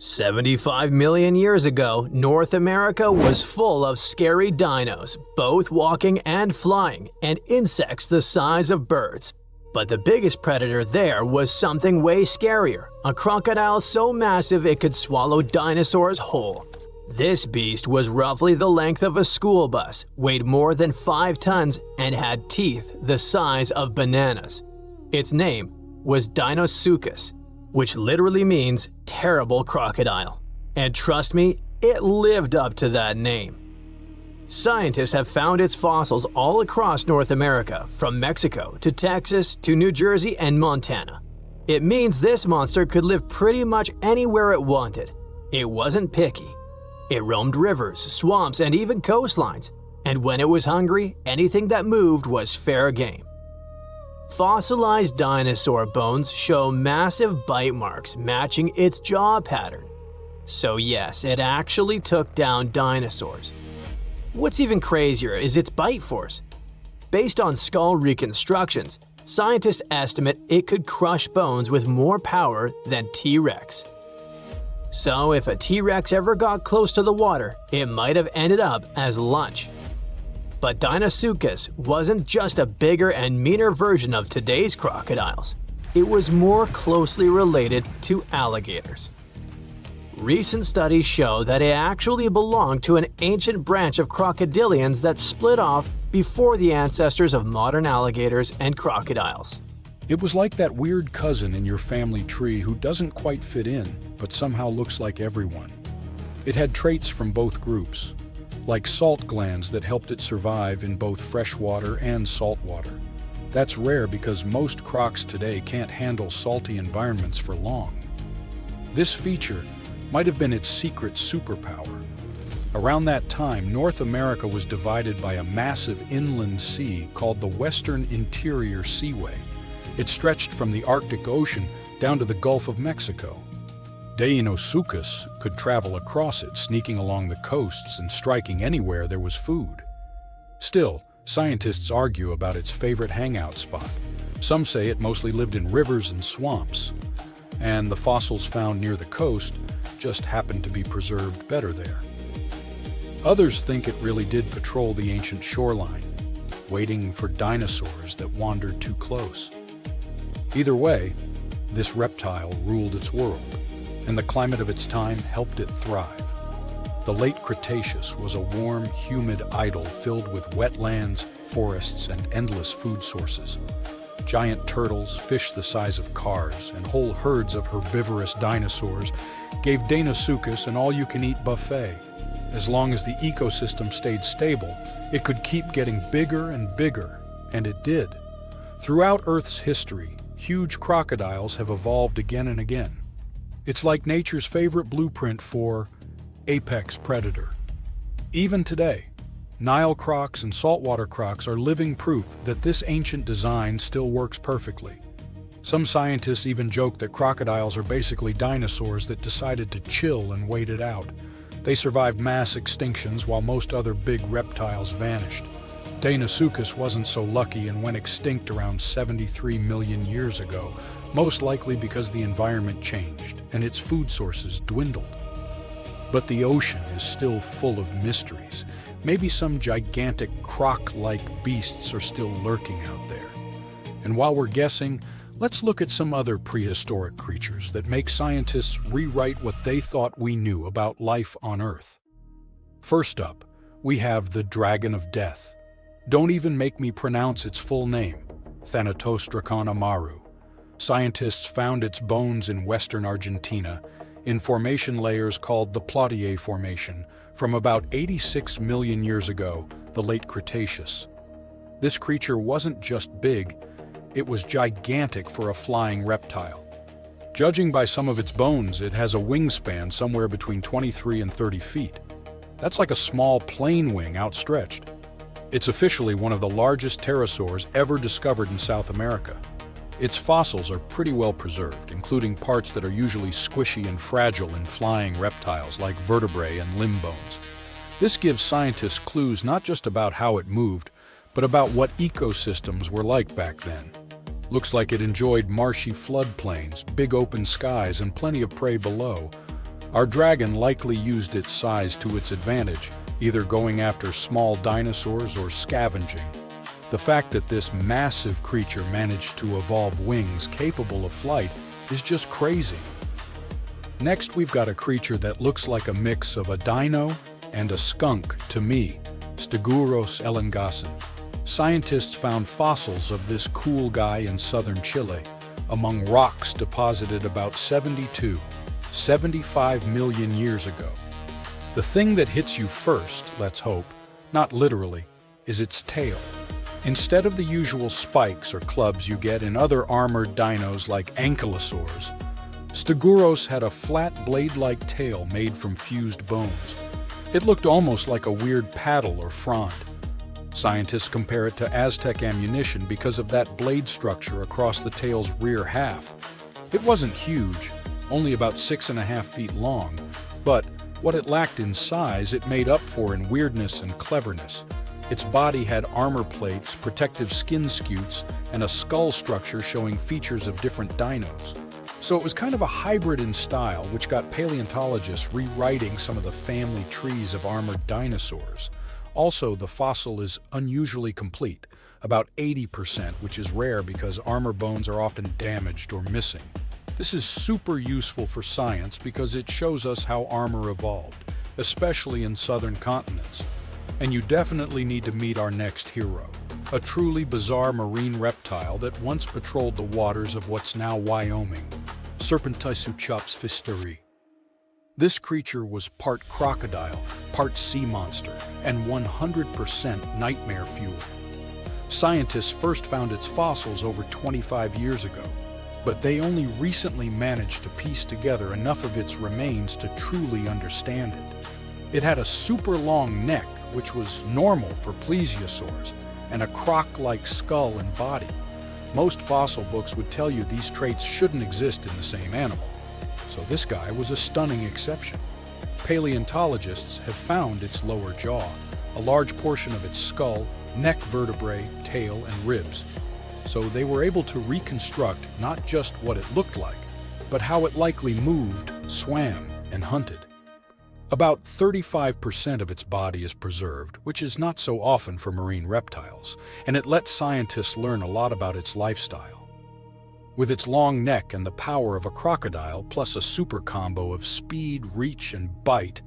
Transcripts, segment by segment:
75 million years ago, North America was full of scary dinos, both walking and flying, and insects the size of birds. But the biggest predator there was something way scarier, a crocodile so massive it could swallow dinosaurs whole. This beast was roughly the length of a school bus, weighed more than 5 tons, and had teeth the size of bananas. Its name was Deinosuchus, which literally means terrible crocodile. And trust me, it lived up to that name. Scientists have found its fossils all across North America, from Mexico to Texas to New Jersey and Montana. It means this monster could live pretty much anywhere it wanted. It wasn't picky. It roamed rivers, swamps, and even coastlines. And when it was hungry, anything that moved was fair game. Fossilized dinosaur bones show massive bite marks matching its jaw pattern. So yes, it actually took down dinosaurs. What's even crazier is its bite force. Based on skull reconstructions, scientists estimate it could crush bones with more power than T-Rex. So if a T-Rex ever got close to the water, it might have ended up as lunch. But Deinosuchus wasn't just a bigger and meaner version of today's crocodiles. It was more closely related to alligators. Recent studies show that it actually belonged to an ancient branch of crocodilians that split off before the ancestors of modern alligators and crocodiles. It was like that weird cousin in your family tree who doesn't quite fit in, but somehow looks like everyone. It had traits from both groups, like salt glands that helped it survive in both freshwater and saltwater. That's rare because most crocs today can't handle salty environments for long. This feature might have been its secret superpower. Around that time, North America was divided by a massive inland sea called the Western Interior Seaway. It stretched from the Arctic Ocean down to the Gulf of Mexico. Deinosuchus could travel across it, sneaking along the coasts and striking anywhere there was food. Still, scientists argue about its favorite hangout spot. Some say it mostly lived in rivers and swamps, and the fossils found near the coast just happened to be preserved better there. Others think it really did patrol the ancient shoreline, waiting for dinosaurs that wandered too close. Either way, this reptile ruled its world, and the climate of its time helped it thrive. The late Cretaceous was a warm, humid idyll filled with wetlands, forests, and endless food sources. Giant turtles, fish the size of cars, and whole herds of herbivorous dinosaurs gave Deinosuchus an all-you-can-eat buffet. As long as the ecosystem stayed stable, it could keep getting bigger and bigger, and it did. Throughout Earth's history, huge crocodiles have evolved again and again. It's like nature's favorite blueprint for apex predator. Even today, Nile crocs and saltwater crocs are living proof that this ancient design still works perfectly. Some scientists even joke that crocodiles are basically dinosaurs that decided to chill and wait it out. They survived mass extinctions while most other big reptiles vanished. Deinosuchus wasn't so lucky and went extinct around 73 million years ago, most likely because the environment changed and its food sources dwindled. But the ocean is still full of mysteries. Maybe some gigantic croc-like beasts are still lurking out there. And while we're guessing, let's look at some other prehistoric creatures that make scientists rewrite what they thought we knew about life on Earth. First up, we have the Dragon of Death. Don't even make me pronounce its full name, Thanatosdracon amaru. Scientists found its bones in western Argentina, in formation layers called the Plautier Formation, from about 86 million years ago, the late Cretaceous. This creature wasn't just big, it was gigantic for a flying reptile. Judging by some of its bones, it has a wingspan somewhere between 23 and 30 feet. That's like a small plane wing outstretched. It's officially one of the largest pterosaurs ever discovered in South America. Its fossils are pretty well preserved, including parts that are usually squishy and fragile in flying reptiles like vertebrae and limb bones. This gives scientists clues not just about how it moved, but about what ecosystems were like back then. Looks like it enjoyed marshy floodplains, big open skies, and plenty of prey below. Our dragon likely used its size to its advantage, either going after small dinosaurs or scavenging. The fact that this massive creature managed to evolve wings capable of flight is just crazy. Next, we've got a creature that looks like a mix of a dino and a skunk to me, Stegosaurus elengasen. Scientists found fossils of this cool guy in southern Chile among rocks deposited about 75 million years ago. The thing that hits you first, let's hope, not literally, is its tail. Instead of the usual spikes or clubs you get in other armored dinos like ankylosaurs, Stegosaurus had a flat blade-like tail made from fused bones. It looked almost like a weird paddle or frond. Scientists compare it to Aztec ammunition because of that blade structure across the tail's rear half. It wasn't huge, only about 6.5 feet long, but what it lacked in size it made up for in weirdness and cleverness. Its body had armor plates, protective skin scutes, and a skull structure showing features of different dinos. So it was kind of a hybrid in style, which got paleontologists rewriting some of the family trees of armored dinosaurs. Also, the fossil is unusually complete, about 80%, which is rare because armor bones are often damaged or missing. This is super useful for science because it shows us how armor evolved, especially in southern continents. And you definitely need to meet our next hero, a truly bizarre marine reptile that once patrolled the waters of what's now Wyoming, Deinosuchus fisteri. This creature was part crocodile, part sea monster, and 100% nightmare fuel. Scientists first found its fossils over 25 years ago, but they only recently managed to piece together enough of its remains to truly understand it. It had a super long neck, which was normal for plesiosaurs, and a croc-like skull and body. Most fossil books would tell you these traits shouldn't exist in the same animal. So this guy was a stunning exception. Paleontologists have found its lower jaw, a large portion of its skull, neck vertebrae, tail, and ribs. So they were able to reconstruct not just what it looked like, but how it likely moved, swam, and hunted. About 35% of its body is preserved, which is not so often for marine reptiles, and it lets scientists learn a lot about its lifestyle. With its long neck and the power of a crocodile, plus a super combo of speed, reach, and bite,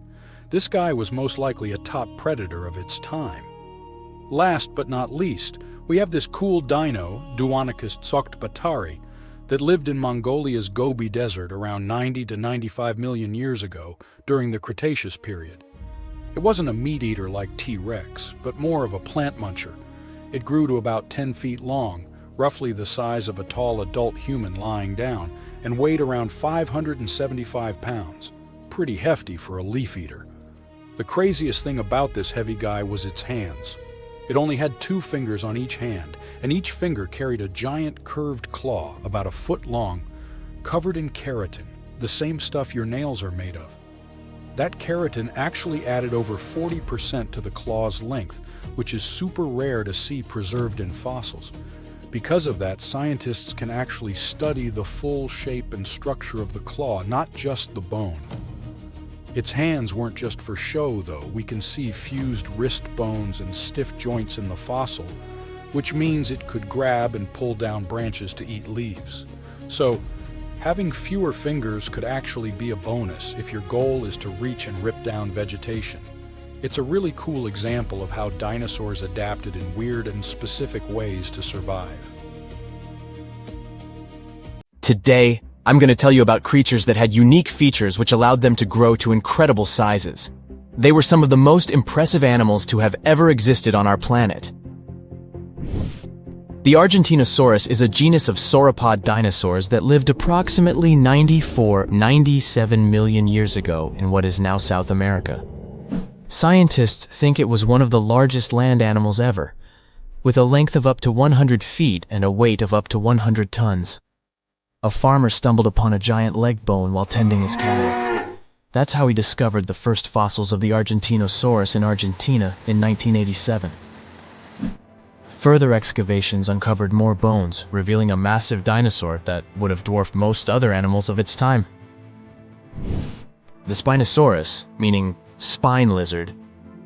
this guy was most likely a top predator of its time. Last but not least, we have this cool dino, Deinosuchus tsokhtbatari, that lived in Mongolia's Gobi Desert around 90 to 95 million years ago during the Cretaceous period. It wasn't a meat-eater like T-Rex, but more of a plant muncher. It grew to about 10 feet long, roughly the size of a tall adult human lying down, and weighed around 575 pounds. Pretty hefty for a leaf-eater. The craziest thing about this heavy guy was its hands. It only had 2 fingers on each hand, and each finger carried a giant curved claw about a foot long, covered in keratin, the same stuff your nails are made of. That keratin actually added over 40% to the claw's length, which is super rare to see preserved in fossils. Because of that, scientists can actually study the full shape and structure of the claw, not just the bone. Its hands weren't just for show, though. We can see fused wrist bones and stiff joints in the fossil, which means it could grab and pull down branches to eat leaves. So, having fewer fingers could actually be a bonus if your goal is to reach and rip down vegetation. It's a really cool example of how dinosaurs adapted in weird and specific ways to survive. Today, I'm going to tell you about creatures that had unique features which allowed them to grow to incredible sizes. They were some of the most impressive animals to have ever existed on our planet. The Argentinosaurus is a genus of sauropod dinosaurs that lived approximately 97 million years ago in what is now South America. Scientists think it was one of the largest land animals ever, with a length of up to 100 feet and a weight of up to 100 tons. A farmer stumbled upon a giant leg bone while tending his cattle. That's how he discovered the first fossils of the Argentinosaurus in Argentina in 1987. Further excavations uncovered more bones, revealing a massive dinosaur that would have dwarfed most other animals of its time. The Spinosaurus, meaning spine lizard,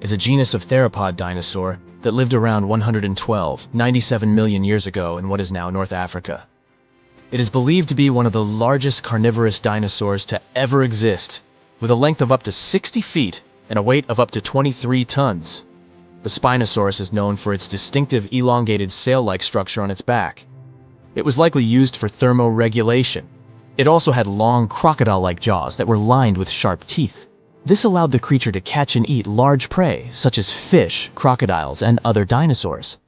is a genus of theropod dinosaur that lived around 97 million years ago in what is now North Africa. It is believed to be one of the largest carnivorous dinosaurs to ever exist, with a length of up to 60 feet and a weight of up to 23 tons. The Spinosaurus is known for its distinctive elongated sail-like structure on its back. It was likely used for thermoregulation. It also had long crocodile-like jaws that were lined with sharp teeth. This allowed the creature to catch and eat large prey, such as fish, crocodiles, and other dinosaurs.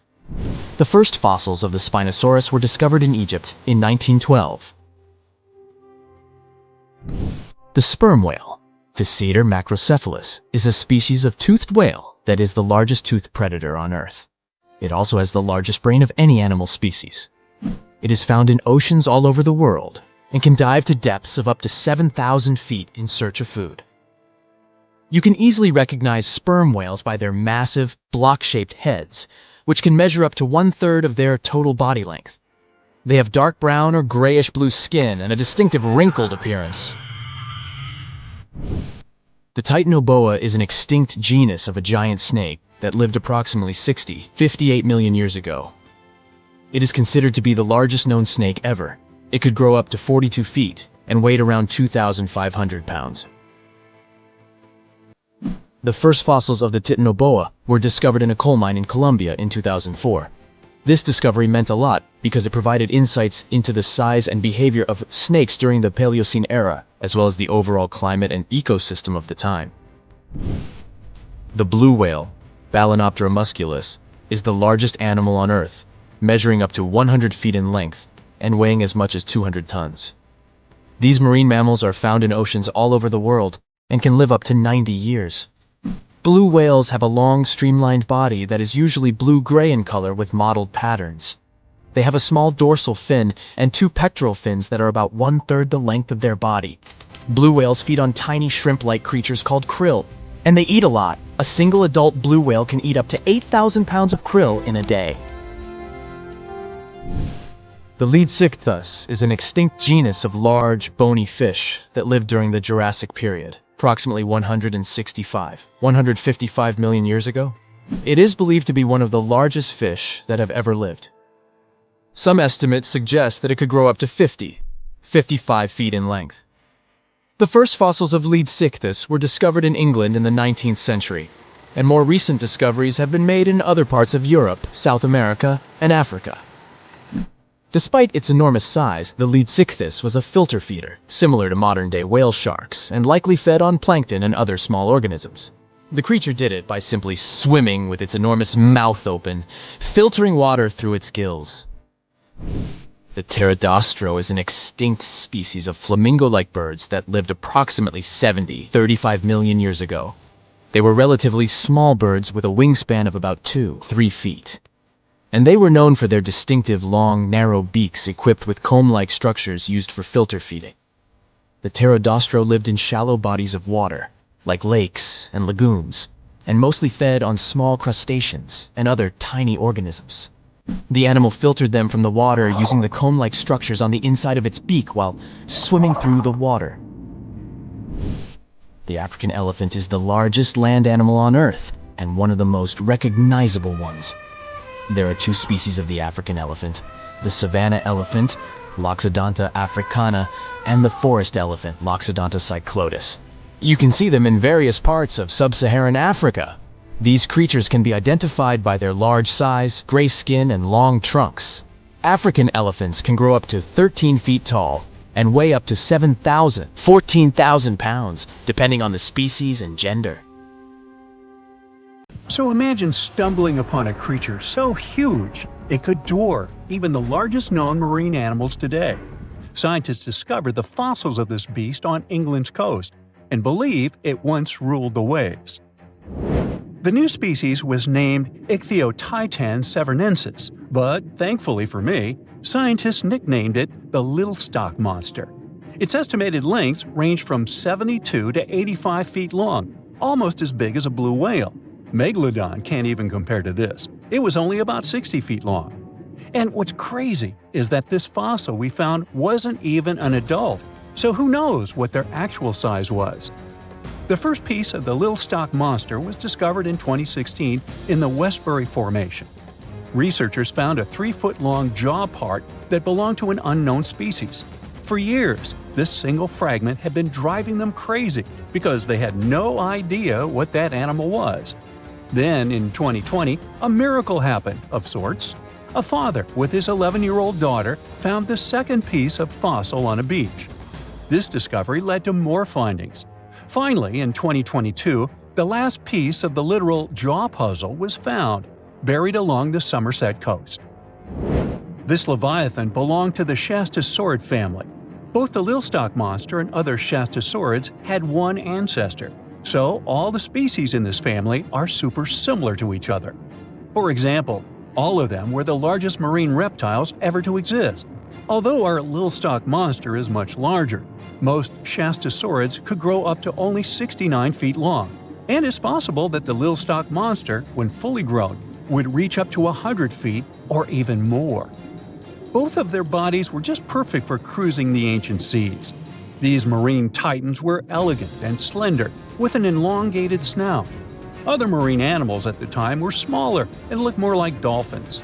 The first fossils of the Spinosaurus were discovered in Egypt in 1912. The sperm whale, Physeter macrocephalus, is a species of toothed whale that is the largest toothed predator on Earth. It also has the largest brain of any animal species. It is found in oceans all over the world and can dive to depths of up to 7,000 feet in search of food. You can easily recognize sperm whales by their massive, block-shaped heads, which can measure up to 1/3 of their total body length. They have dark brown or grayish-blue skin and a distinctive wrinkled appearance. The Titanoboa is an extinct genus of a giant snake that lived approximately 58 million years ago. It is considered to be the largest known snake ever. It could grow up to 42 feet and weighed around 2,500 pounds. The first fossils of the Titanoboa were discovered in a coal mine in Colombia in 2004. This discovery meant a lot because it provided insights into the size and behavior of snakes during the Paleocene era, as well as the overall climate and ecosystem of the time. The blue whale, Balænoptera musculus, is the largest animal on Earth, measuring up to 100 feet in length and weighing as much as 200 tons. These marine mammals are found in oceans all over the world and can live up to 90 years. Blue whales have a long, streamlined body that is usually blue-gray in color with mottled patterns. They have a small dorsal fin and 2 pectoral fins that are about 1/3 the length of their body. Blue whales feed on tiny shrimp-like creatures called krill, and they eat a lot. A single adult blue whale can eat up to 8,000 pounds of krill in a day. The Lineage is an extinct genus of large, bony fish that lived during the Jurassic period, approximately 155 million years ago. It is believed to be one of the largest fish that have ever lived. Some estimates suggest that it could grow up to 55 feet in length. The first fossils of Lineage were discovered in England in the 19th century, and more recent discoveries have been made in other parts of Europe, South America, and Africa. Despite its enormous size, the Lineage was a filter feeder, similar to modern-day whale sharks, and likely fed on plankton and other small organisms. The creature did it by simply swimming with its enormous mouth open, filtering water through its gills. The Pterodaustro is an extinct species of flamingo-like birds that lived approximately 35 million years ago. They were relatively small birds with a wingspan of about 2-3 feet. And they were known for their distinctive long, narrow beaks equipped with comb-like structures used for filter feeding. The Pterodaustro lived in shallow bodies of water, like lakes and lagoons, and mostly fed on small crustaceans and other tiny organisms. The animal filtered them from the water using the comb-like structures on the inside of its beak while swimming through the water. The African elephant is the largest land animal on Earth, and one of the most recognizable ones. There are 2 species of the African elephant, the savanna elephant, Loxodonta africana, and the forest elephant, Loxodonta cyclotis. You can see them in various parts of sub-Saharan Africa. These creatures can be identified by their large size, gray skin, and long trunks. African elephants can grow up to 13 feet tall and weigh up to 14,000 pounds, depending on the species and gender. So imagine stumbling upon a creature so huge it could dwarf even the largest known marine animals today. Scientists discovered the fossils of this beast on England's coast and believe it once ruled the waves. The new species was named Ichthyotitan severnensis, but thankfully for me, scientists nicknamed it the Little Stock Monster. Its estimated lengths range from 72 to 85 feet long, almost as big as a blue whale. Megalodon can't even compare to this. It was only about 60 feet long. And what's crazy is that this fossil we found wasn't even an adult, so who knows what their actual size was? The first piece of the Little Stock monster was discovered in 2016 in the Westbury Formation. Researchers found a 3-foot-long jaw part that belonged to an unknown species. For years, this single fragment had been driving them crazy because they had no idea what that animal was. Then, in 2020, a miracle happened, of sorts. A father with his 11-year-old daughter found the second piece of fossil on a beach. This discovery led to more findings. Finally, in 2022, the last piece of the literal jaw puzzle was found, buried along the Somerset coast. This leviathan belonged to the Shastasaurid family. Both the Little Stock monster and other Shastasaurids had one ancestor, so all the species in this family are super similar to each other. For example, all of them were the largest marine reptiles ever to exist. Although our Little Stock monster is much larger, most Shastasaurids could grow up to only 69 feet long, and it's possible that the Little Stock monster, when fully grown, would reach up to 100 feet or even more. Both of their bodies were just perfect for cruising the ancient seas. These marine titans were elegant and slender, with an elongated snout. Other marine animals at the time were smaller and looked more like dolphins.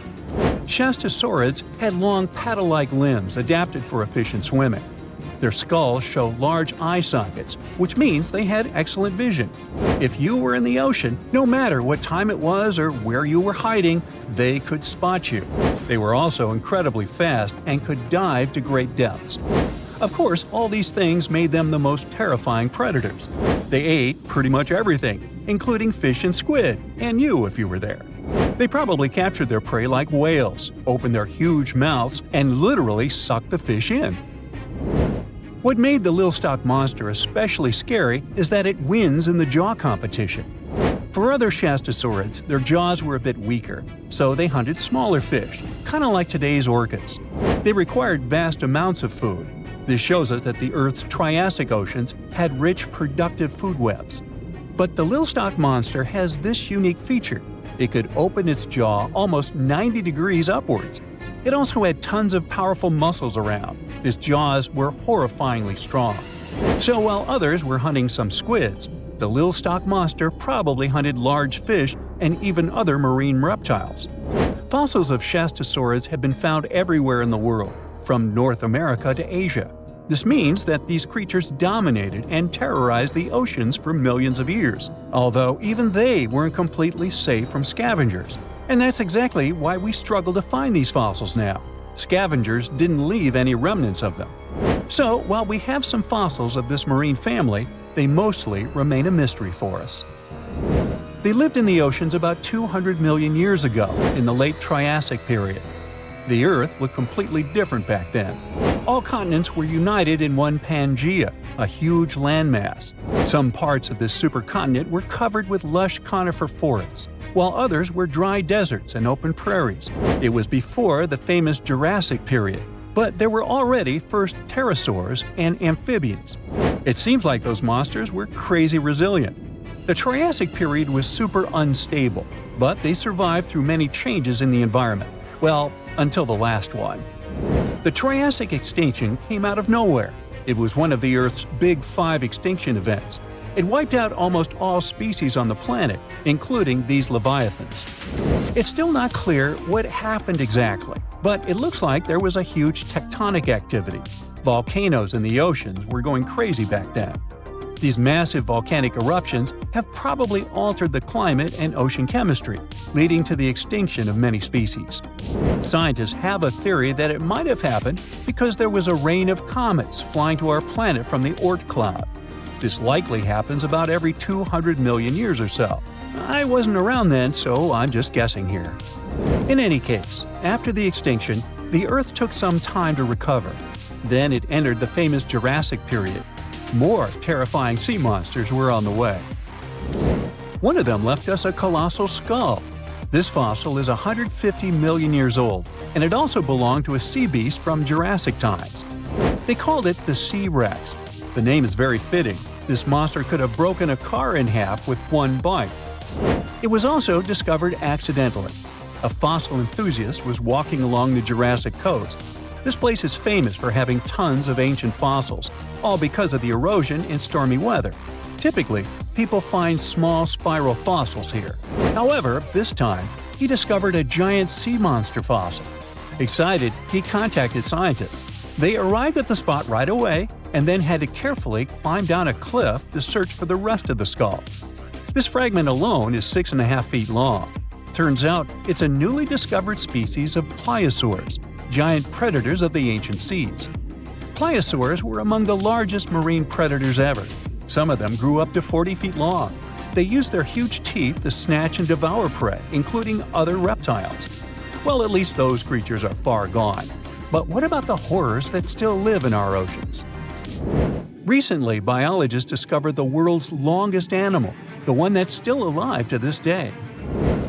Shastasaurids had long paddle-like limbs adapted for efficient swimming. Their skulls show large eye sockets, which means they had excellent vision. If you were in the ocean, no matter what time it was or where you were hiding, they could spot you. They were also incredibly fast and could dive to great depths. Of course, all these things made them the most terrifying predators. They ate pretty much everything, including fish and squid, and you if you were there. They probably captured their prey like whales, opened their huge mouths, and literally sucked the fish in. What made the Little Stock monster especially scary is that it wins in the jaw competition. For other Shastasaurids, their jaws were a bit weaker, so they hunted smaller fish, kind of like today's orcas. They required vast amounts of food. This shows us that the Earth's Triassic oceans had rich, productive food webs. But the Little Stock monster has this unique feature. It could open its jaw almost 90 degrees upwards. It also had tons of powerful muscles around. Its jaws were horrifyingly strong. So while others were hunting some squids, the Little Stock monster probably hunted large fish and even other marine reptiles. Fossils of Shastasaurids have been found everywhere in the world, from North America to Asia. This means that these creatures dominated and terrorized the oceans for millions of years, although even they weren't completely safe from scavengers. And that's exactly why we struggle to find these fossils now. Scavengers didn't leave any remnants of them. So, while we have some fossils of this marine family, they mostly remain a mystery for us. They lived in the oceans about 200 million years ago, in the late Triassic period. The Earth looked completely different back then. All continents were united in one Pangaea, a huge landmass. Some parts of this supercontinent were covered with lush conifer forests, while others were dry deserts and open prairies. It was before the famous Jurassic period, but there were already first pterosaurs and amphibians. It seems like those monsters were crazy resilient. The Triassic period was super unstable, but they survived through many changes in the environment. Well, until the last one. The Triassic extinction came out of nowhere. It was one of the Earth's big 5 extinction events. It wiped out almost all species on the planet, including these leviathans. It's still not clear what happened exactly, but it looks like there was a huge tectonic activity. Volcanoes in the oceans were going crazy back then. These massive volcanic eruptions have probably altered the climate and ocean chemistry, leading to the extinction of many species. Scientists have a theory that it might have happened because there was a rain of comets flying to our planet from the Oort cloud. This likely happens about every 200 million years or so. I wasn't around then, so I'm just guessing here. In any case, after the extinction, the Earth took some time to recover. Then it entered the famous Jurassic period. More terrifying sea monsters were on the way. One of them left us a colossal skull. This fossil is 150 million years old, and it also belonged to a sea beast from Jurassic times. They called it the Sea Rex. The name is very fitting. This monster could have broken a car in half with one bite. It was also discovered accidentally. A fossil enthusiast was walking along the Jurassic coast. This place is famous for having tons of ancient fossils, all because of the erosion in stormy weather. Typically, people find small spiral fossils here. However, this time, he discovered a giant sea monster fossil. Excited, he contacted scientists. They arrived at the spot right away and then had to carefully climb down a cliff to search for the rest of the skull. This fragment alone is 6.5 feet long. Turns out, it's a newly discovered species of pliosaurs, giant predators of the ancient seas. Pliosaurs were among the largest marine predators ever. Some of them grew up to 40 feet long. They used their huge teeth to snatch and devour prey, including other reptiles. Well, at least those creatures are far gone. But what about the horrors that still live in our oceans? Recently, biologists discovered the world's longest animal, the one that's still alive to this day.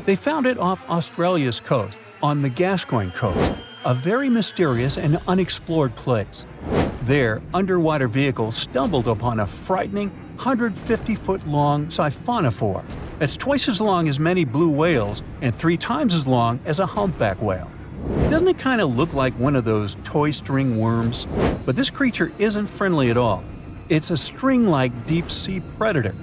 They found it off Australia's coast, on the Gascoyne coast, a very mysterious and unexplored place. There, underwater vehicles stumbled upon a frightening 150-foot-long siphonophore that's twice as long as many blue whales and 3 times as long as a humpback whale. Doesn't it kind of look like one of those toy string worms? But this creature isn't friendly at all. It's a string-like deep-sea predator.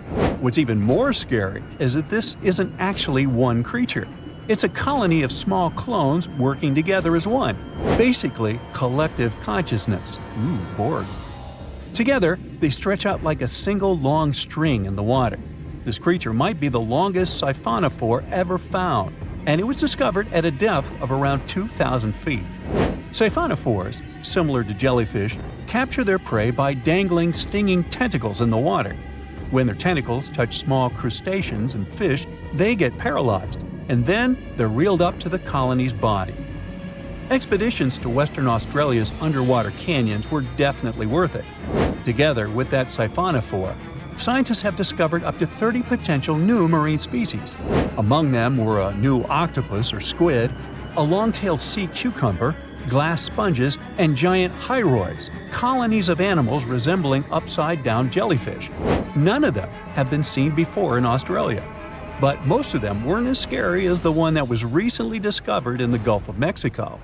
What's even more scary is that this isn't actually one creature. It's a colony of small clones working together as one. Basically, collective consciousness. Ooh, Borg. Together, they stretch out like a single long string in the water. This creature might be the longest siphonophore ever found, and it was discovered at a depth of around 2,000 feet. Siphonophores, similar to jellyfish, capture their prey by dangling stinging tentacles in the water. When their tentacles touch small crustaceans and fish, they get paralyzed, and then they're reeled up to the colony's body. Expeditions to Western Australia's underwater canyons were definitely worth it. Together with that siphonophore, scientists have discovered up to 30 potential new marine species. Among them were a new octopus or squid, a long-tailed sea cucumber, glass sponges, and giant hyroids, colonies of animals resembling upside-down jellyfish. None of them have been seen before in Australia. But most of them weren't as scary as the one that was recently discovered in the Gulf of Mexico.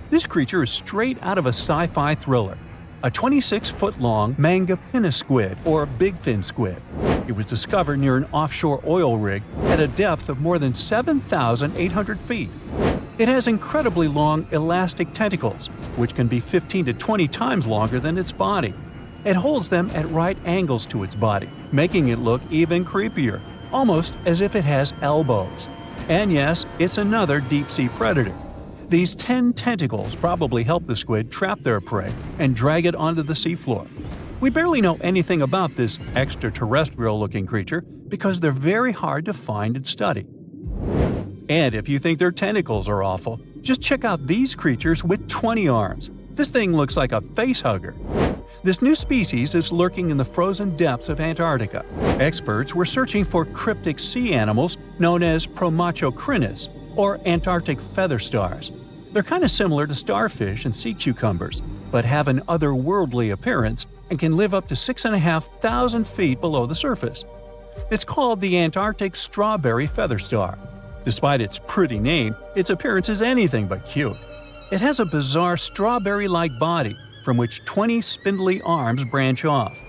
This creature is straight out of a sci-fi thriller, a 26-foot-long mangapinna squid or bigfin squid. It was discovered near an offshore oil rig at a depth of more than 7,800 feet. It has incredibly long elastic tentacles, which can be 15 to 20 times longer than its body. It holds them at right angles to its body, making it look even creepier, almost as if it has elbows. And yes, it's another deep-sea predator. These 10 tentacles probably help the squid trap their prey and drag it onto the seafloor. We barely know anything about this extraterrestrial-looking creature because they're very hard to find and study. And if you think their tentacles are awful, just check out these creatures with 20 arms. This thing looks like a facehugger. This new species is lurking in the frozen depths of Antarctica. Experts were searching for cryptic sea animals known as Promachocrinus, or Antarctic feather stars. They're kind of similar to starfish and sea cucumbers, but have an otherworldly appearance and can live up to 6,500 feet below the surface. It's called the Antarctic strawberry feather star. Despite its pretty name, its appearance is anything but cute. It has a bizarre strawberry-like body from which 20 spindly arms branch off.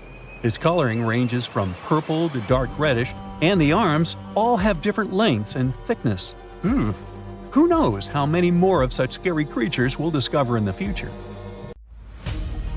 Its coloring ranges from purple to dark reddish, and the arms all have different lengths and thickness. Who knows how many more of such scary creatures we'll discover in the future.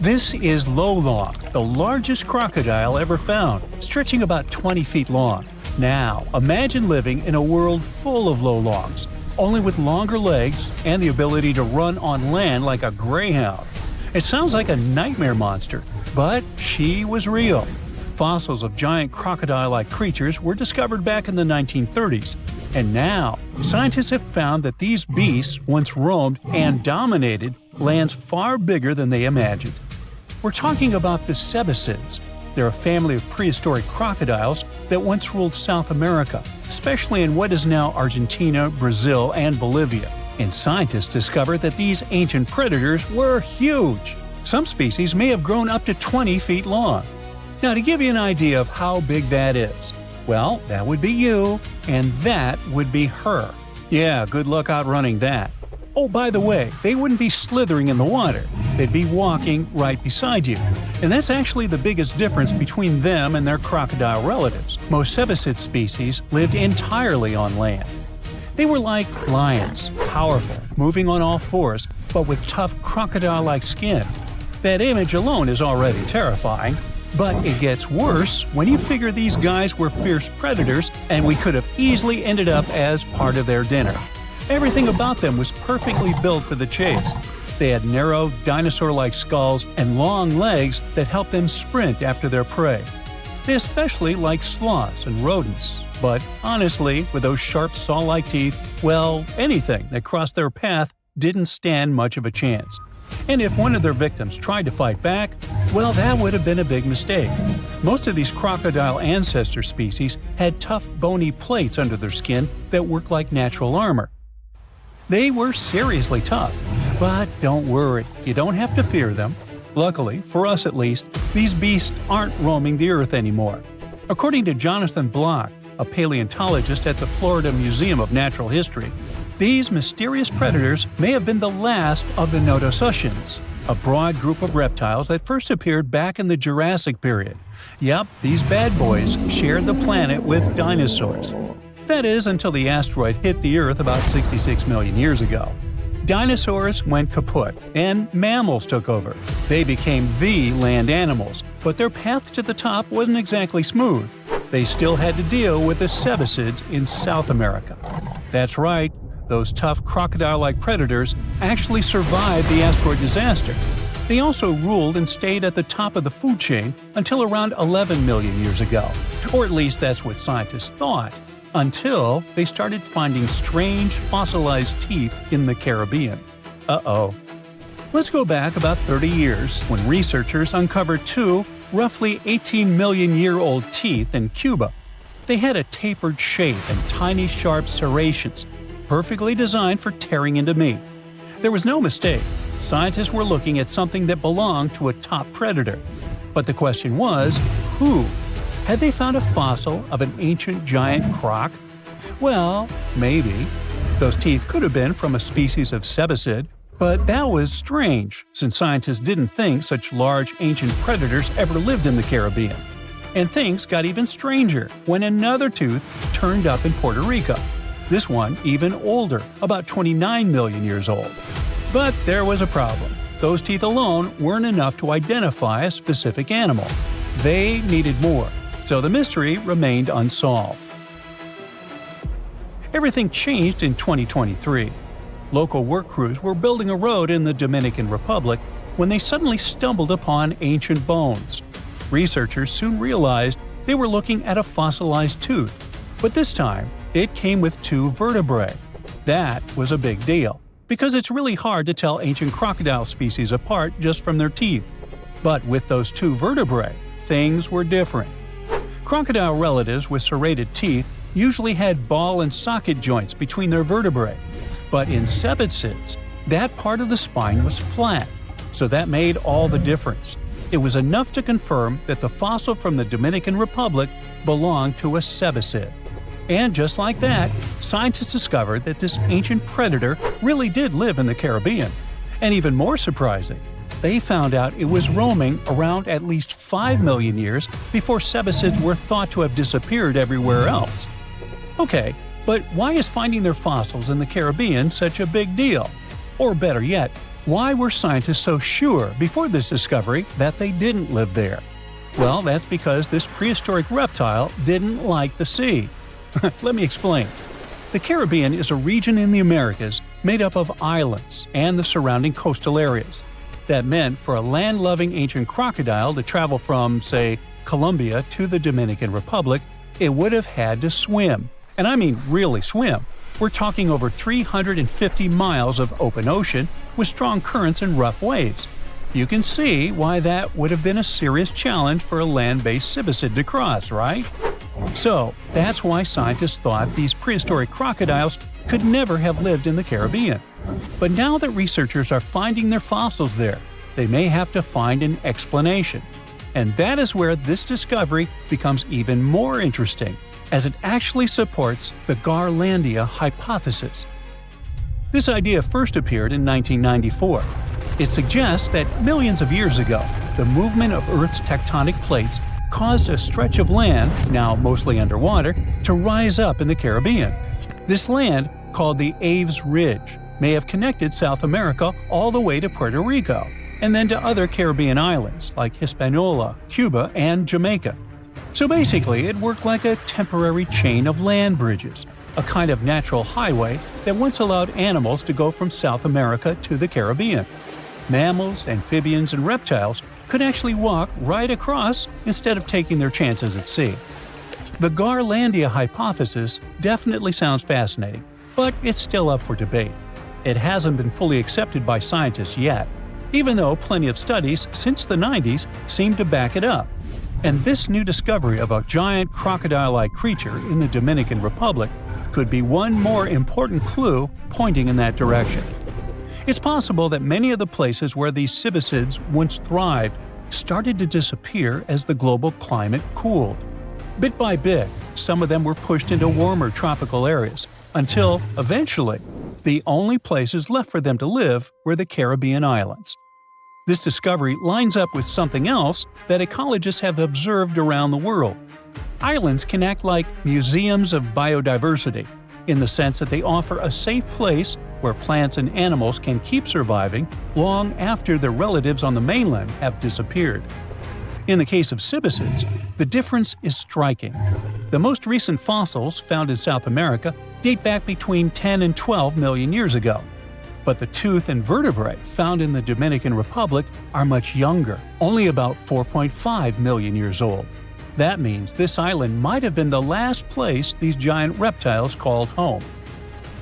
This is Lolong, the largest crocodile ever found, stretching about 20 feet long. Now, imagine living in a world full of Lolongs, only with longer legs and the ability to run on land like a greyhound. It sounds like a nightmare monster, but she was real. Fossils of giant crocodile-like creatures were discovered back in the 1930s. And now, scientists have found that these beasts once roamed and dominated lands far bigger than they imagined. We're talking about the Sebecids. They're a family of prehistoric crocodiles that once ruled South America, especially in what is now Argentina, Brazil, and Bolivia. And scientists discovered that these ancient predators were huge. Some species may have grown up to 20 feet long. Now, to give you an idea of how big that is, well, that would be you, and that would be her. Yeah, good luck outrunning that. Oh, by the way, they wouldn't be slithering in the water. They'd be walking right beside you. And that's actually the biggest difference between them and their crocodile relatives. Most Sebecid species lived entirely on land. They were like lions, powerful, moving on all fours, but with tough crocodile-like skin. That image alone is already terrifying. But it gets worse when you figure these guys were fierce predators and we could have easily ended up as part of their dinner. Everything about them was perfectly built for the chase. They had narrow, dinosaur-like skulls and long legs that helped them sprint after their prey. They especially liked sloths and rodents, but honestly, with those sharp saw-like teeth, well, anything that crossed their path didn't stand much of a chance. And if one of their victims tried to fight back, well, that would have been a big mistake. Most of these crocodile ancestor species had tough bony plates under their skin that worked like natural armor. They were seriously tough, but don't worry, you don't have to fear them. Luckily, for us at least, these beasts aren't roaming the earth anymore. According to Jonathan Block, a paleontologist at the Florida Museum of Natural History, these mysterious predators may have been the last of the Deinosuchus, a broad group of reptiles that first appeared back in the Jurassic period. Yep, these bad boys shared the planet with dinosaurs. That is, until the asteroid hit the Earth about 66 million years ago. Dinosaurs went kaput, and mammals took over. They became the land animals, but their path to the top wasn't exactly smooth. They still had to deal with the Sebecids in South America. That's right, those tough crocodile-like predators actually survived the asteroid disaster. They also ruled and stayed at the top of the food chain until around 11 million years ago. Or at least that's what scientists thought. Until they started finding strange fossilized teeth in the Caribbean. Uh-oh. Let's go back about 30 years when researchers uncovered two roughly 18 million year old teeth in Cuba. They had a tapered shape and tiny sharp serrations, perfectly designed for tearing into meat. There was no mistake. Scientists were looking at something that belonged to a top predator. But the question was, who? Had they found a fossil of an ancient giant croc? Well, maybe. Those teeth could have been from a species of Sebecid, but that was strange, since scientists didn't think such large ancient predators ever lived in the Caribbean. And things got even stranger when another tooth turned up in Puerto Rico. This one even older, about 29 million years old. But there was a problem. Those teeth alone weren't enough to identify a specific animal. They needed more. So the mystery remained unsolved. Everything changed in 2023. Local work crews were building a road in the Dominican Republic when they suddenly stumbled upon ancient bones. Researchers soon realized they were looking at a fossilized tooth, but this time it came with two vertebrae. That was a big deal, because it's really hard to tell ancient crocodile species apart just from their teeth. But with those two vertebrae, things were different. Crocodile relatives with serrated teeth usually had ball and socket joints between their vertebrae, but in Sebecids, that part of the spine was flat, so that made all the difference. It was enough to confirm that the fossil from the Dominican Republic belonged to a Sebecid. And just like that, scientists discovered that this ancient predator really did live in the Caribbean. And even more surprising, they found out it was roaming around at least 5 million years before Sebecids were thought to have disappeared everywhere else. Okay, but why is finding their fossils in the Caribbean such a big deal? Or better yet, why were scientists so sure before this discovery that they didn't live there? Well, that's because this prehistoric reptile didn't like the sea. Let me explain. The Caribbean is a region in the Americas made up of islands and the surrounding coastal areas. That meant for a land-loving ancient crocodile to travel from, say, Colombia to the Dominican Republic, it would have had to swim. And I mean really swim. We're talking over 350 miles of open ocean with strong currents and rough waves. You can see why that would have been a serious challenge for a land-based Sebecid to cross, right? So, that's why scientists thought these prehistoric crocodiles could never have lived in the Caribbean. But now that researchers are finding their fossils there, they may have to find an explanation. And that is where this discovery becomes even more interesting, as it actually supports the Garlandia hypothesis. This idea first appeared in 1994. It suggests that millions of years ago, the movement of Earth's tectonic plates caused a stretch of land, now mostly underwater, to rise up in the Caribbean. This land, called the Aves Ridge, may have connected South America all the way to Puerto Rico, and then to other Caribbean islands like Hispaniola, Cuba, and Jamaica. So basically, it worked like a temporary chain of land bridges, a kind of natural highway that once allowed animals to go from South America to the Caribbean. Mammals, amphibians, and reptiles could actually walk right across instead of taking their chances at sea. The Garlandia hypothesis definitely sounds fascinating, but it's still up for debate. It hasn't been fully accepted by scientists yet, even though plenty of studies since the 90s seem to back it up. And this new discovery of a giant crocodile-like creature in the Dominican Republic could be one more important clue pointing in that direction. It's possible that many of the places where these Sebecids once thrived started to disappear as the global climate cooled. Bit by bit, some of them were pushed into warmer tropical areas, until, eventually, the only places left for them to live were the Caribbean islands. This discovery lines up with something else that ecologists have observed around the world. Islands can act like museums of biodiversity, in the sense that they offer a safe place where plants and animals can keep surviving long after their relatives on the mainland have disappeared. In the case of Sebecids, the difference is striking. The most recent fossils found in South America date back between 10 and 12 million years ago. But the tooth and vertebrae found in the Dominican Republic are much younger, only about 4.5 million years old. That means this island might have been the last place these giant reptiles called home.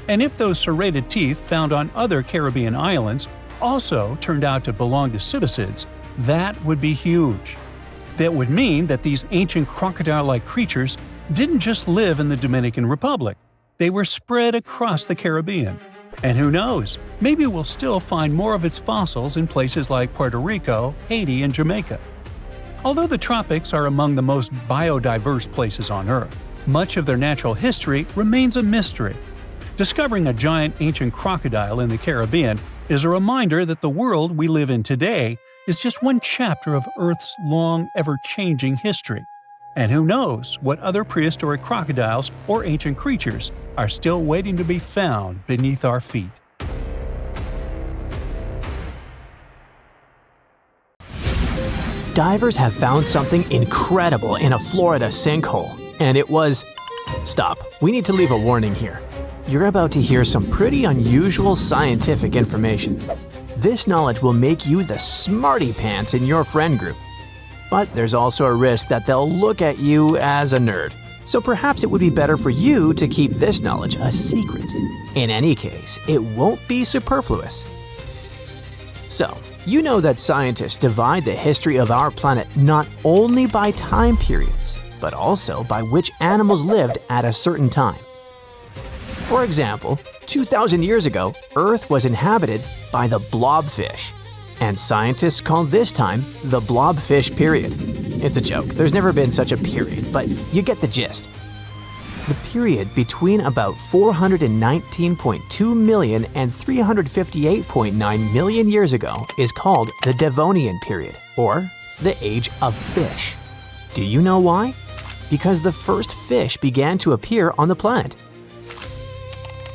And if those serrated teeth found on other Caribbean islands also turned out to belong to Sebecids, that would be huge. That would mean that these ancient crocodile-like creatures didn't just live in the Dominican Republic. They were spread across the Caribbean. And who knows, maybe we'll still find more of its fossils in places like Puerto Rico, Haiti, and Jamaica. Although the tropics are among the most biodiverse places on Earth, much of their natural history remains a mystery. Discovering a giant ancient crocodile in the Caribbean is a reminder that the world we live in today is just one chapter of Earth's long, ever-changing history. And who knows what other prehistoric crocodiles or ancient creatures are still waiting to be found beneath our feet. Divers have found something incredible in a Florida sinkhole, and it was… Stop, we need to leave a warning here. You're about to hear some pretty unusual scientific information. This knowledge will make you the smarty pants in your friend group. But there's also a risk that they'll look at you as a nerd. So perhaps it would be better for you to keep this knowledge a secret. In any case, it won't be superfluous. So, you know that scientists divide the history of our planet not only by time periods, but also by which animals lived at a certain time. For example, 2,000 years ago, Earth was inhabited by the blobfish, and scientists call this time the blobfish period. It's a joke, there's never been such a period, but you get the gist. The period between about 419.2 million and 358.9 million years ago is called the Devonian period, or the Age of Fish. Do you know why? Because the first fish began to appear on the planet.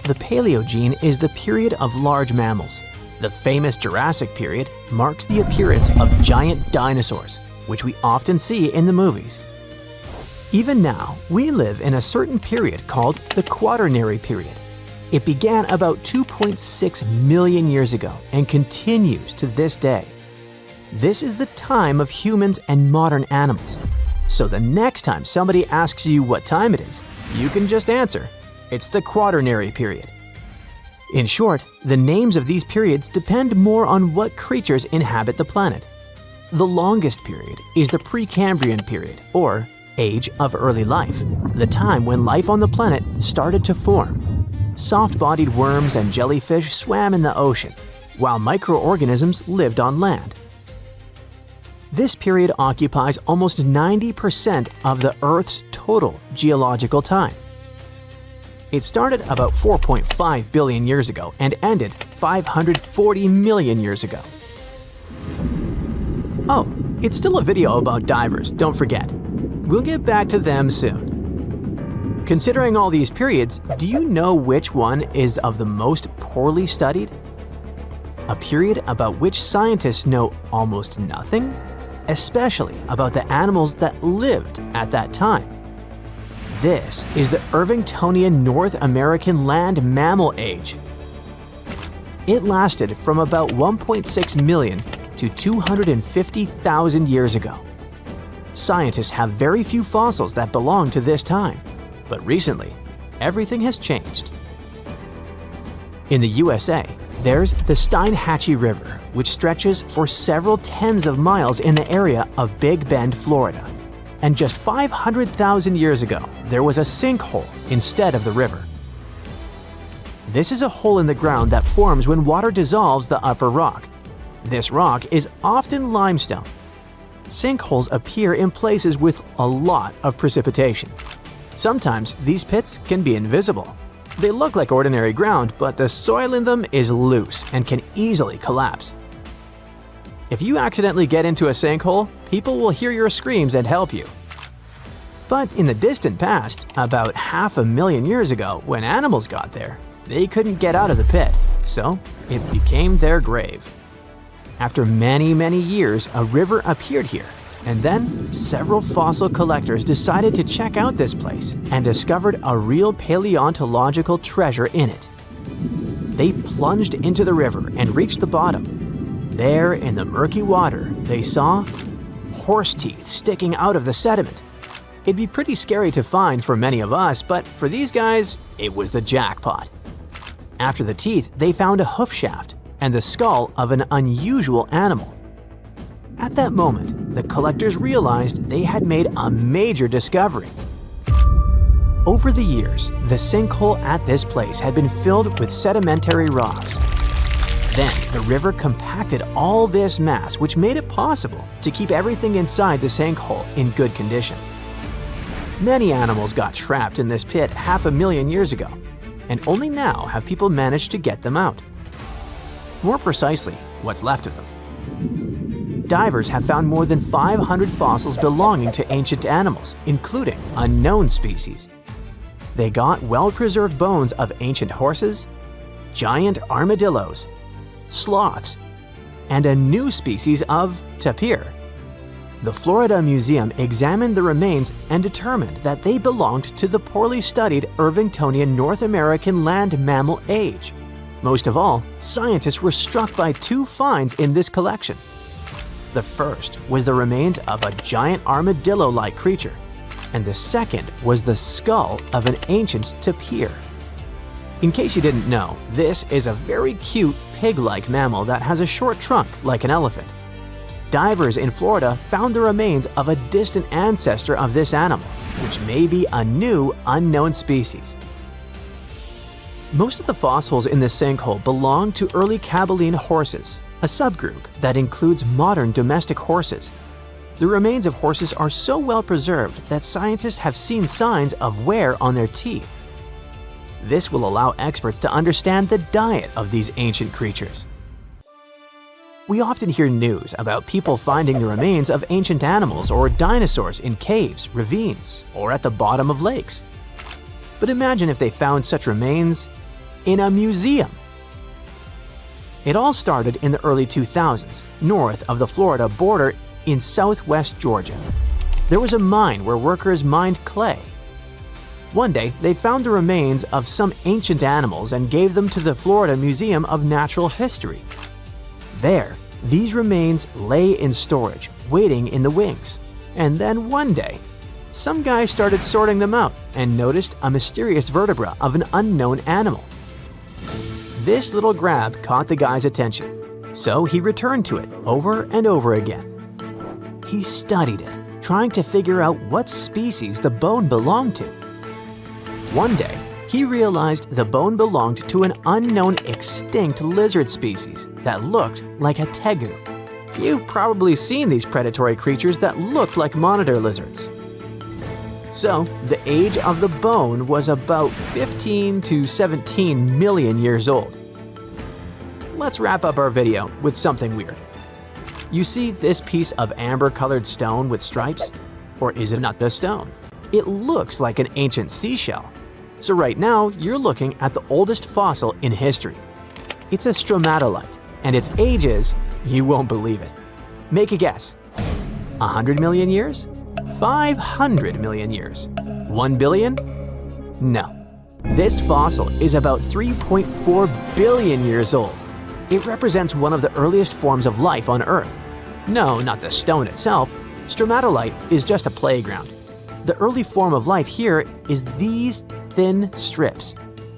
The Paleogene is the period of large mammals. The famous Jurassic period marks the appearance of giant dinosaurs, which we often see in the movies. Even now, we live in a certain period called the Quaternary period. It began about 2.6 million years ago and continues to this day. This is the time of humans and modern animals. So the next time somebody asks you what time it is, you can just answer, it's the Quaternary period. In short, the names of these periods depend more on what creatures inhabit the planet. The longest period is the Precambrian period, or Age of Early Life, the time when life on the planet started to form. Soft-bodied worms and jellyfish swam in the ocean, while microorganisms lived on land. This period occupies almost 90% of the Earth's total geological time. It started about 4.5 billion years ago and ended 540 million years ago. Oh, it's still a video about divers, don't forget. We'll get back to them soon. Considering all these periods, do you know which one is of the most poorly studied? A period about which scientists know almost nothing, especially about the animals that lived at that time. This is the Irvingtonian North American land mammal age. It lasted from about 1.6 million to 250,000 years ago. Scientists have very few fossils that belong to this time, but recently, everything has changed. In the USA, there's the Steinhatchee River, which stretches for several tens of miles in the area of Big Bend, Florida. And just 500,000 years ago, there was a sinkhole instead of the river. This is a hole in the ground that forms when water dissolves the upper rock. This rock is often limestone. Sinkholes appear in places with a lot of precipitation. Sometimes these pits can be invisible. They look like ordinary ground, but the soil in them is loose and can easily collapse. If you accidentally get into a sinkhole, people will hear your screams and help you. But in the distant past, about 500,000 years ago, when animals got there, they couldn't get out of the pit, so it became their grave. After many, many years, a river appeared here, and then several fossil collectors decided to check out this place and discovered a real paleontological treasure in it. They plunged into the river and reached the bottom. There, in the murky water, they saw horse teeth sticking out of the sediment. It'd be pretty scary to find for many of us, but for these guys, it was the jackpot. After the teeth, they found a hoof shaft and the skull of an unusual animal. At that moment, the collectors realized they had made a major discovery. Over the years, the sinkhole at this place had been filled with sedimentary rocks. Then, the river compacted all this mass, which made it possible to keep everything inside the sinkhole in good condition. Many animals got trapped in this pit 500,000 years ago, and only now have people managed to get them out. More precisely, what's left of them. Divers have found more than 500 fossils belonging to ancient animals, including unknown species. They got well-preserved bones of ancient horses, giant armadillos, sloths, and a new species of tapir. The Florida Museum examined the remains and determined that they belonged to the poorly studied Irvingtonian North American land mammal age. Most of all, scientists were struck by two finds in this collection. The first was the remains of a giant armadillo-like creature, and the second was the skull of an ancient tapir. In case you didn't know, this is a very cute pig-like mammal that has a short trunk like an elephant. Divers in Florida found the remains of a distant ancestor of this animal, which may be a new unknown species. Most of the fossils in this sinkhole belong to early Caballine horses, a subgroup that includes modern domestic horses. The remains of horses are so well preserved that scientists have seen signs of wear on their teeth. This will allow experts to understand the diet of these ancient creatures. We often hear news about people finding the remains of ancient animals or dinosaurs in caves, ravines, or at the bottom of lakes. But imagine if they found such remains in a museum. It all started in the early 2000s, north of the Florida border in southwest Georgia. There was a mine where workers mined clay. One day, they found the remains of some ancient animals and gave them to the Florida Museum of Natural History. There, these remains lay in storage, waiting in the wings. And then one day, some guy started sorting them out and noticed a mysterious vertebra of an unknown animal. This little grab caught the guy's attention, so he returned to it over and over again. He studied it, trying to figure out what species the bone belonged to. One day, he realized the bone belonged to an unknown extinct lizard species that looked like a tegu. You've probably seen these predatory creatures that look like monitor lizards. So, the age of the bone was about 15 to 17 million years old. Let's wrap up our video with something weird. You see this piece of amber-colored stone with stripes? Or is it not the stone? It looks like an ancient seashell. So right now, you're looking at the oldest fossil in history. It's a stromatolite, and its age is, you won't believe it. Make a guess. 100 million years? 500 million years? 1 billion? No. This fossil is about 3.4 billion years old. It represents one of the earliest forms of life on Earth. No, not the stone itself. Stromatolite is just a playground. The early form of life here is these thin strips.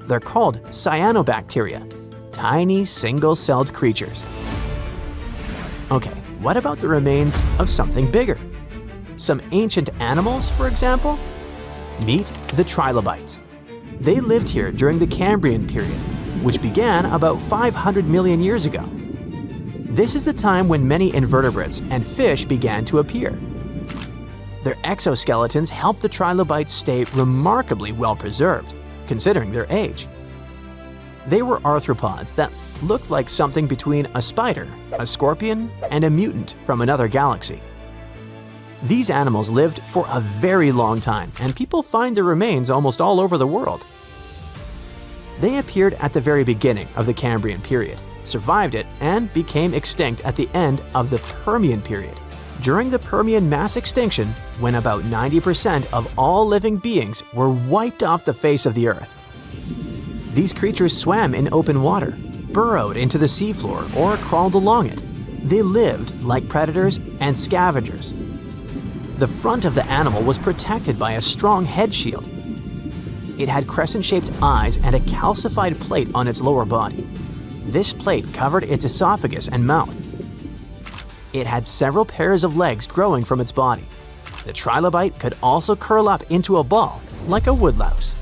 They're called cyanobacteria, tiny single-celled creatures. Okay, what about the remains of something bigger? Some ancient animals, for example? Meet the trilobites. They lived here during the Cambrian period, which began about 500 million years ago. This is the time when many invertebrates and fish began to appear. Their exoskeletons helped the trilobites stay remarkably well preserved, considering their age. They were arthropods that looked like something between a spider, a scorpion, and a mutant from another galaxy. These animals lived for a very long time, and people find their remains almost all over the world. They appeared at the very beginning of the Cambrian period, survived it, and became extinct at the end of the Permian period. During the Permian mass extinction, when about 90% of all living beings were wiped off the face of the Earth. These creatures swam in open water, burrowed into the seafloor, or crawled along it. They lived like predators and scavengers. The front of the animal was protected by a strong head shield. It had crescent-shaped eyes and a calcified plate on its lower body. This plate covered its esophagus and mouth. It had several pairs of legs growing from its body. The trilobite could also curl up into a ball, like a woodlouse.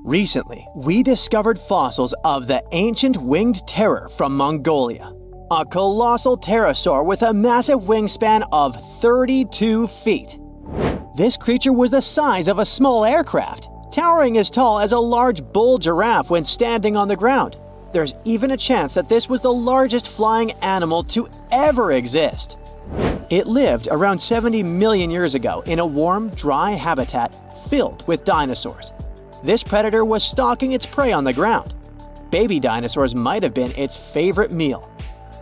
Recently, we discovered fossils of the ancient winged terror from Mongolia. A colossal pterosaur with a massive wingspan of 32 feet. This creature was the size of a small aircraft, towering as tall as a large bull giraffe when standing on the ground. There's even a chance that this was the largest flying animal to ever exist. It lived around 70 million years ago in a warm, dry habitat filled with dinosaurs. This predator was stalking its prey on the ground. Baby dinosaurs might have been its favorite meal.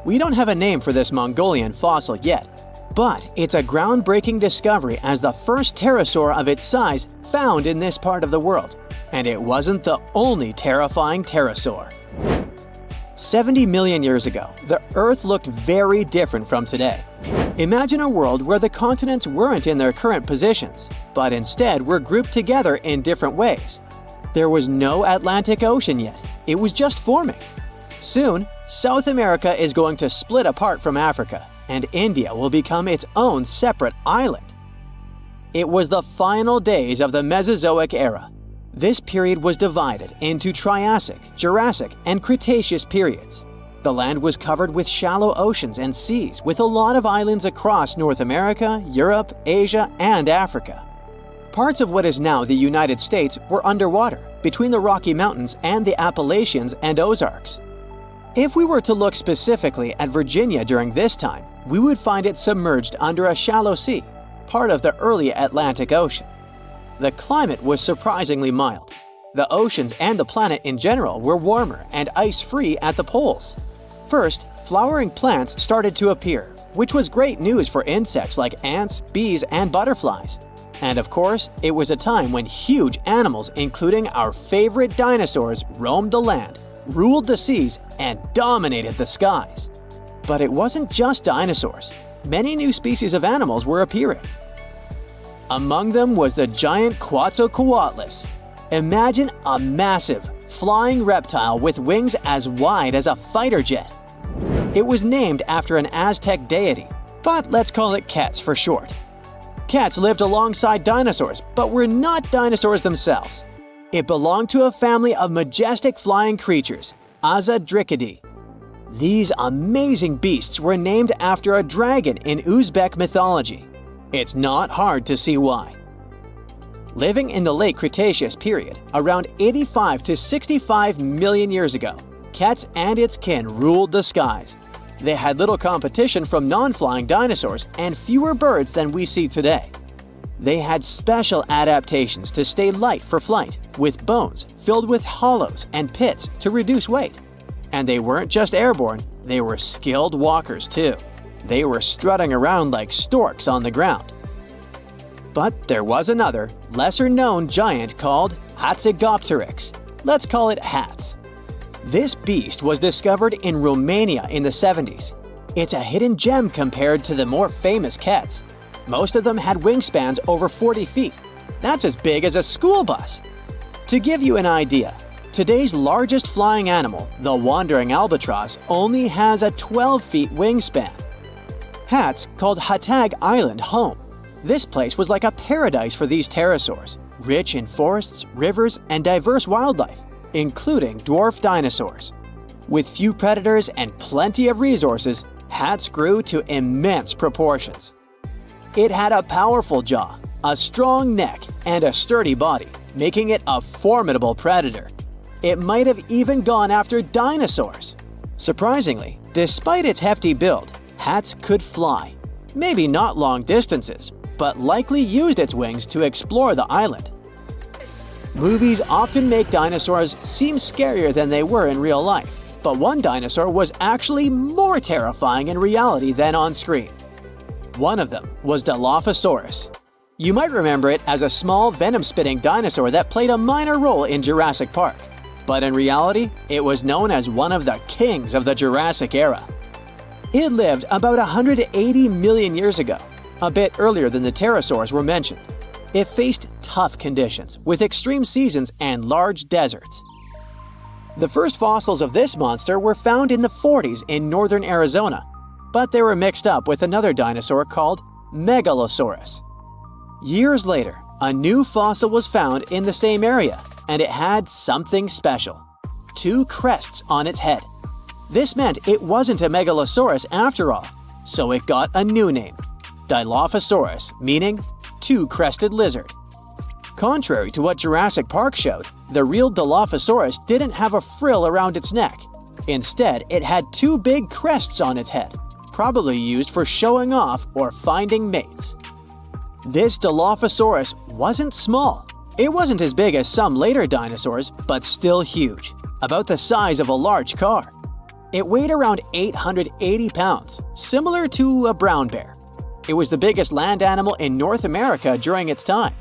We don't have a name for this Mongolian fossil yet, but it's a groundbreaking discovery as the first pterosaur of its size found in this part of the world. And it wasn't the only terrifying pterosaur. 70 million years ago, the Earth looked very different from today. Imagine a world where the continents weren't in their current positions, but instead were grouped together in different ways. There was no Atlantic Ocean yet. It was just forming. Soon, South America is going to split apart from Africa, and India will become its own separate island. It was the final days of the Mesozoic era. This period was divided into Triassic, Jurassic, and Cretaceous periods. The land was covered with shallow oceans and seas, with a lot of islands across North America, Europe, Asia, and Africa. Parts of what is now the United States were underwater, between the Rocky Mountains and the Appalachians and Ozarks. If we were to look specifically at Virginia during this time, we would find it submerged under a shallow sea, part of the early Atlantic Ocean. The climate was surprisingly mild. The oceans and the planet in general were warmer and ice-free at the poles. First, flowering plants started to appear, which was great news for insects like ants, bees, and butterflies. And of course, it was a time when huge animals, including our favorite dinosaurs, roamed the land, ruled the seas, and dominated the skies. But it wasn't just dinosaurs. Many new species of animals were appearing. Among them was the giant Quetzalcoatlus. Imagine a massive, flying reptile with wings as wide as a fighter jet. It was named after an Aztec deity, but let's call it Quetz for short. Quetz lived alongside dinosaurs, but were not dinosaurs themselves. It belonged to a family of majestic flying creatures, Azadrichidae. These amazing beasts were named after a dragon in Uzbek mythology. It's not hard to see why. Living in the late Cretaceous period, around 85 to 65 million years ago, Ketz and its kin ruled the skies. They had little competition from non-flying dinosaurs and fewer birds than we see today. They had special adaptations to stay light for flight, with bones filled with hollows and pits to reduce weight. And they weren't just airborne, they were skilled walkers too. They were strutting around like storks on the ground. But there was another, lesser-known giant called Hatzegopteryx. Let's call it Hatz. This beast was discovered in Romania in the 70s. It's a hidden gem compared to the more famous Ketz. Most of them had wingspans over 40 feet. That's as big as a school bus. To give you an idea, today's largest flying animal, the wandering albatross, only has a 12-feet wingspan. Hatz called Hatag Island home. This place was like a paradise for these pterosaurs, rich in forests, rivers, and diverse wildlife, including dwarf dinosaurs. With few predators and plenty of resources, Hatz grew to immense proportions. It had a powerful jaw, a strong neck, and a sturdy body, making it a formidable predator. It might have even gone after dinosaurs. Surprisingly, despite its hefty build, Hatz could fly. Maybe not long distances, but likely used its wings to explore the island. Movies often make dinosaurs seem scarier than they were in real life, but one dinosaur was actually more terrifying in reality than on screen. One of them was Dilophosaurus. You might remember it as a small venom-spitting dinosaur that played a minor role in Jurassic Park, but in reality, it was known as one of the kings of the Jurassic era. It lived about 180 million years ago, a bit earlier than the pterosaurs were mentioned. It faced tough conditions, with extreme seasons and large deserts. The first fossils of this monster were found in the 40s in northern Arizona, but they were mixed up with another dinosaur called Megalosaurus. Years later, a new fossil was found in the same area, and it had something special: 2 crests on its head. This meant it wasn't a Megalosaurus after all, so it got a new name, Dilophosaurus, meaning two-crested lizard. Contrary to what Jurassic Park showed, the real Dilophosaurus didn't have a frill around its neck. Instead, it had 2 big crests on its head, probably used for showing off or finding mates. This Dilophosaurus wasn't small. It wasn't as big as some later dinosaurs, but still huge, about the size of a large car. It weighed around 880 pounds, similar to a brown bear. It was the biggest land animal in North America during its time.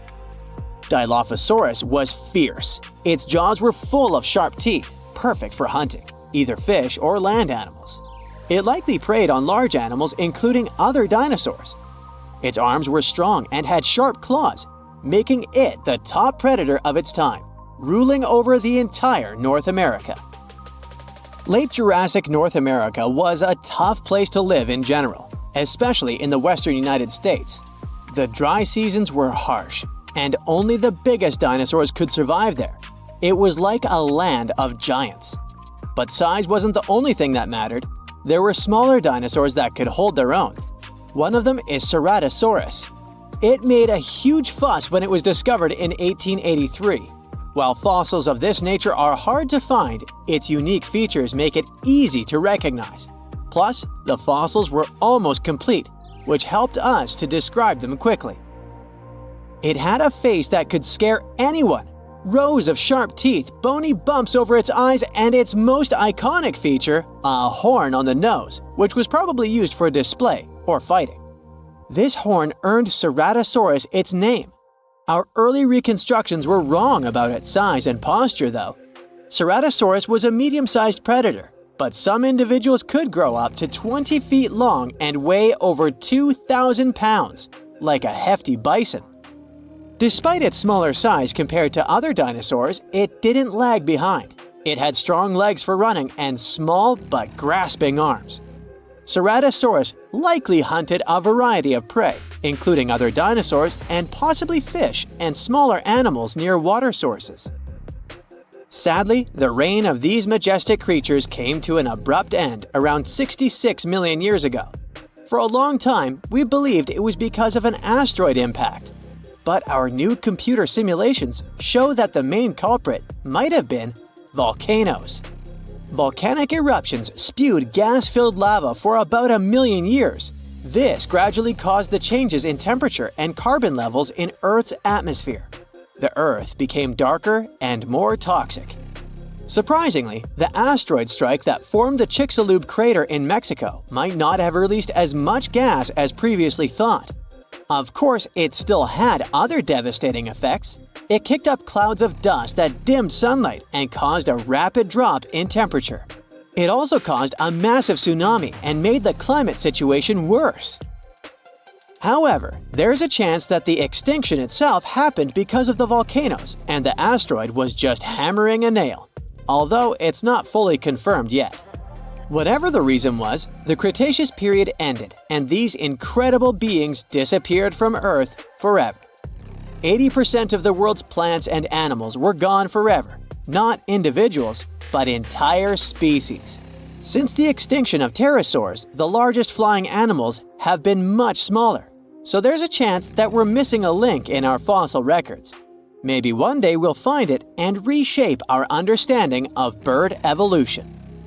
Dilophosaurus was fierce. Its jaws were full of sharp teeth, perfect for hunting, either fish or land animals. It likely preyed on large animals, including other dinosaurs. Its arms were strong and had sharp claws, making it the top predator of its time, ruling over the entire North America. Late Jurassic North America was a tough place to live in general, especially in the western United States. The dry seasons were harsh, and only the biggest dinosaurs could survive there. It was like a land of giants. But size wasn't the only thing that mattered. There were smaller dinosaurs that could hold their own. One of them is Ceratosaurus. It made a huge fuss when it was discovered in 1883. While fossils of this nature are hard to find, its unique features make it easy to recognize. Plus, the fossils were almost complete, which helped us to describe them quickly. It had a face that could scare anyone. Rows of sharp teeth, bony bumps over its eyes, and its most iconic feature, a horn on the nose, which was probably used for display or fighting. This horn earned Ceratosaurus its name. Our early reconstructions were wrong about its size and posture, though. Ceratosaurus was a medium-sized predator, but some individuals could grow up to 20 feet long and weigh over 2,000 pounds, like a hefty bison. Despite its smaller size compared to other dinosaurs, it didn't lag behind. It had strong legs for running and small but grasping arms. Ceratosaurus likely hunted a variety of prey, including other dinosaurs and possibly fish and smaller animals near water sources. Sadly, the reign of these majestic creatures came to an abrupt end around 66 million years ago. For a long time, we believed it was because of an asteroid impact. But our new computer simulations show that the main culprit might have been volcanoes. Volcanic eruptions spewed gas-filled lava for about 1 million years. This gradually caused the changes in temperature and carbon levels in Earth's atmosphere. The Earth became darker and more toxic. Surprisingly, the asteroid strike that formed the Chicxulub crater in Mexico might not have released as much gas as previously thought. Of course, it still had other devastating effects. It kicked up clouds of dust that dimmed sunlight and caused a rapid drop in temperature. It also caused a massive tsunami and made the climate situation worse. However, there's a chance that the extinction itself happened because of the volcanoes and the asteroid was just hammering a nail, although it's not fully confirmed yet. Whatever the reason was, the Cretaceous period ended and these incredible beings disappeared from Earth forever. 80% of the world's plants and animals were gone forever, not individuals, but entire species. Since the extinction of pterosaurs, the largest flying animals have been much smaller, so there's a chance that we're missing a link in our fossil records. Maybe one day we'll find it and reshape our understanding of bird evolution.